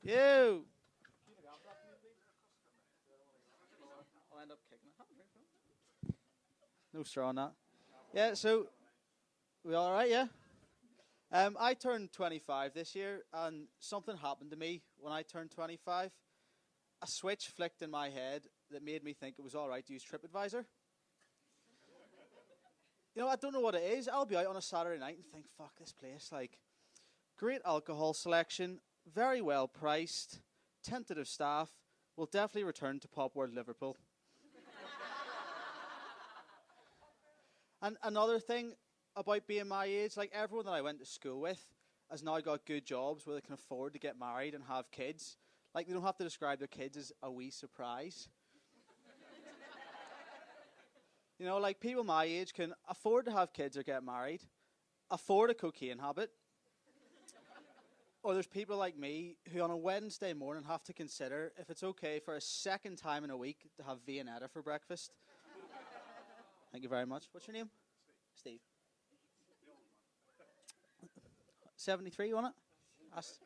You. I'll end up kicking it. No straw on that. Yeah, so we all right? Yeah. I turned 25 this year, and something happened to me when I turned 25. A switch flicked in my head that made me think it was all right to use TripAdvisor. I don't know what it is. I'll be out on a Saturday night and think, fuck this place. Like, great alcohol selection, very well priced, tentative staff, will definitely return to Pop World Liverpool. And another thing about being my age, like everyone that I went to school with has now got good jobs where they can afford to get married and have kids. Like, they don't have to describe their kids as a wee surprise. Like people my age can afford to have kids or get married, afford a cocaine habit. Or there's people like me who on a Wednesday morning have to consider if it's okay for a second time in a week to have Viennetta for breakfast. Thank you very much. What's your name? Steve. 73, wasn't it? That's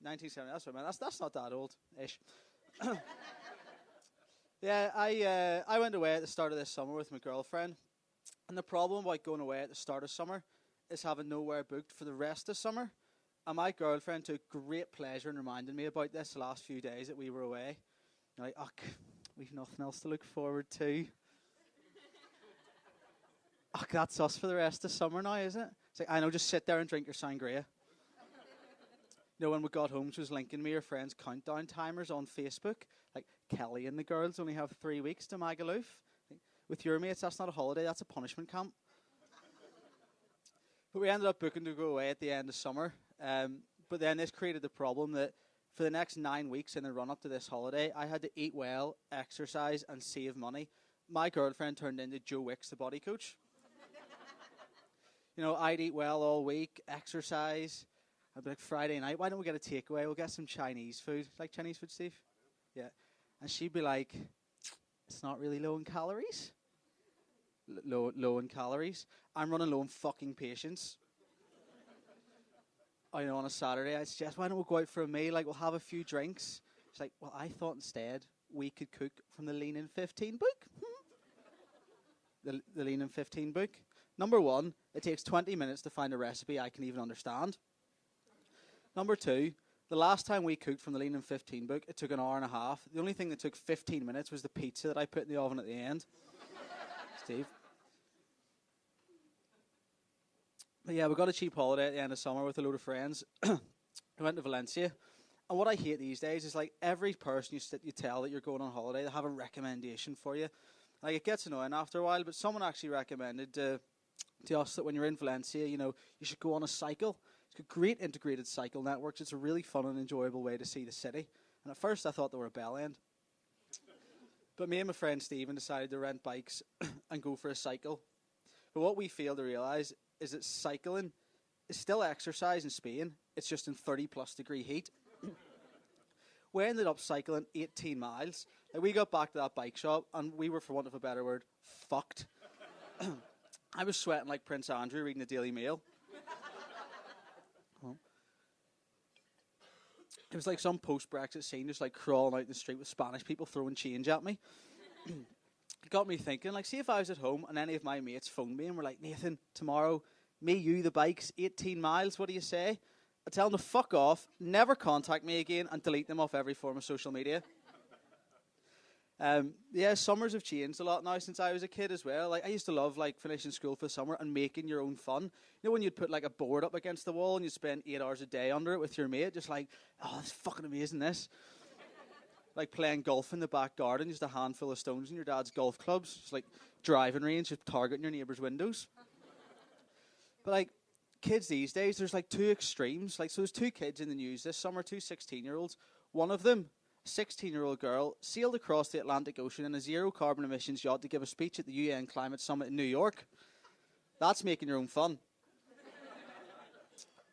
1970. That's what I meant. That's not that old-ish. Yeah, I went away at the start of this summer with my girlfriend. And the problem about going away at the start of summer is having nowhere booked for the rest of summer. And my girlfriend took great pleasure in reminding me about this the last few days that we were away. Like, we've nothing else to look forward to. That's us for the rest of summer now, isn't it? It's like, I know, just sit there and drink your sangria. When we got home, she was linking me her friends' countdown timers on Facebook. Like, Kelly and the girls only have 3 weeks to Magaluf. With your mates, that's not a holiday, that's a punishment camp. But we ended up booking to go away at the end of summer. But then this created the problem that for the next 9 weeks in the run-up to this holiday, I had to eat well, exercise, and save money. My girlfriend turned into Joe Wicks, the body coach. I'd eat well all week, exercise. I'd be like, Friday night, why don't we get a takeaway? We'll get some Chinese food. Like Chinese food, Steve? Yeah. And she'd be like, it's not really low in calories. Low in calories. I'm running low on fucking patience. On a Saturday, I suggest, why don't we go out for a meal? Like, we'll have a few drinks. She's like, well, I thought instead we could cook from the Lean in 15 book. The Lean in 15 book. Number one, it takes 20 minutes to find a recipe I can even understand. Number two, the last time we cooked from the Lean in 15 book, it took an hour and a half. The only thing that took 15 minutes was the pizza that I put in the oven at the end. Steve. But yeah, we got a cheap holiday at the end of summer with a load of friends. We went to Valencia. And what I hate these days is like every person you tell that you're going on holiday, they have a recommendation for you. Like, it gets annoying after a while, but someone actually recommended to us that when you're in Valencia, you should go on a cycle. It's got great integrated cycle networks. It's a really fun and enjoyable way to see the city. And at first I thought they were a bell end. But me and my friend Stephen decided to rent bikes and go for a cycle. But what we failed to realise is that cycling is still exercise in Spain. It's just in 30-plus degree heat. We ended up cycling 18 miles. Like, we got back to that bike shop, and we were, for want of a better word, fucked. I was sweating like Prince Andrew reading the Daily Mail. It was like some post-Brexit scene, just like crawling out in the street with Spanish people throwing change at me. It got me thinking, like, see if I was at home and any of my mates phoned me and were like, Nathan, tomorrow, me, you, the bikes, 18 miles, what do you say? I tell them to fuck off, never contact me again, and delete them off every form of social media. Yeah, summers have changed a lot now since I was a kid as well. Like, I used to love, like, finishing school for the summer and making your own fun. When you'd put, like, a board up against the wall and you'd spend 8 hours a day under it with your mate, just like, oh, that's fucking amazing, this. Like playing golf in the back garden, just a handful of stones in your dad's golf clubs. Just like driving range, just targeting your neighbour's windows. But, like, kids these days, there's, like, two extremes. Like, so there's two kids in the news this summer, two 16-year-olds. One of them, 16-year-old girl, sailed across the Atlantic Ocean in a zero-carbon emissions yacht to give a speech at the UN Climate Summit in New York. That's making your own fun.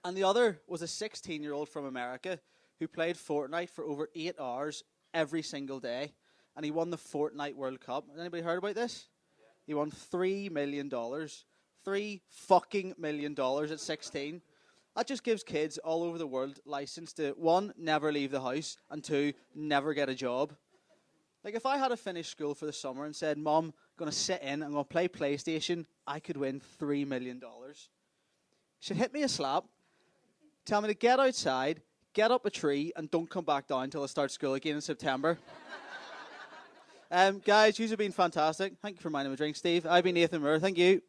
And the other was a 16-year-old from America who played Fortnite for over 8 hours every single day. And he won the Fortnite World Cup. Has anybody heard about this? Yeah. He won $3 million. $3 fucking million at 16. That just gives kids all over the world license to, one, never leave the house, and two, never get a job. Like, if I had to finish school for the summer and said, Mom, I'm going to sit in, I'm going to play PlayStation, I could win $3 million. She'd hit me a slap, tell me to get outside, get up a tree, and don't come back down until I start school again in September. Guys, you've been fantastic. Thank you for minding my drink, Steve. I've been Nathan Moore. Thank you.